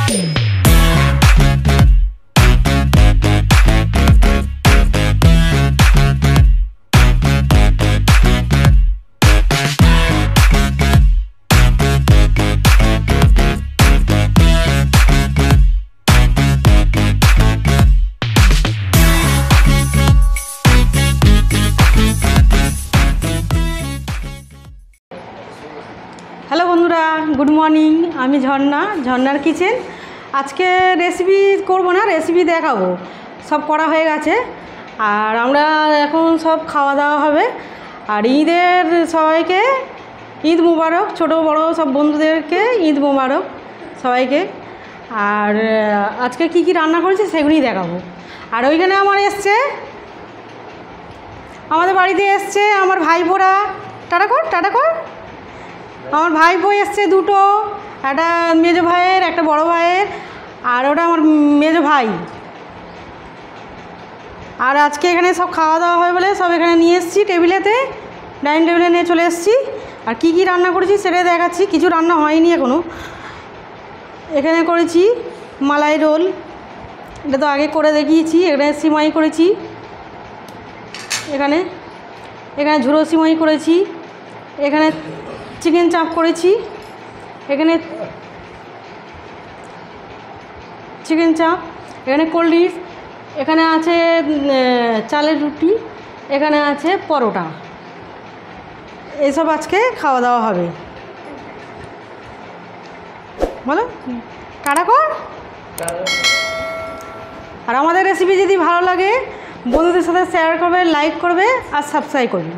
Hello বন্ধুরা, good morning. আমি ঝর্ণার কিচেন। আজকে রেসিপি করব না, রেসিপি দেখাবো। সব করা হয়ে গেছে আর আমরা এখন সব খাওয়া দাওয়া হবে। আর ঈদের সবাইকে ঈদ মুবারক, ছোট বড় সব বন্ধুদেরকে ঈদ মুবারক সবাইকে। আর আজকে কি কি রান্না করেছি সেগুলোই দেখাবো। আর ওইখানে আমার এসছে, আমাদের বাড়িতে এসছে আমার ভাইপোরা। টাটা কর। আমার ভাইপো এসছে দুটো, একটা মেজো ভাইয়ের, একটা বড় ভাইয়ের, আর ওটা আমার মেজো ভাই। আর আজকে এখানে সব খাওয়া দাওয়া হয় বলে সব এখানে নিয়ে এসেছি টেবিলেতে, ডাইনিং টেবিলে নিয়ে চলে এসেছি। আর কি কি রান্না করেছি সেটাই দেখাচ্ছি। কিছু রান্না হয়নি এখনও। এখানে করেছি মালাই রোল, এটা তো আগে করে দেখিয়েছি। এখানে সিমাই করেছি, এখানে ঝুড়ো সিমাই করেছি, এখানে চিকেন চাপ করেছি, এখানে চিকেন চাপ, এখানে কোল্ড ড্রিঙ্কস, এখানে আছে চালের রুটি, এখানে আছে পরোটা। এইসব আজকে খাওয়া দাওয়া হবে। বলো কাটা কর। আর আমাদের রেসিপি যদি ভালো লাগে বন্ধুদের সাথে শেয়ার করবে, লাইক করবে আর সাবস্ক্রাইব করবে।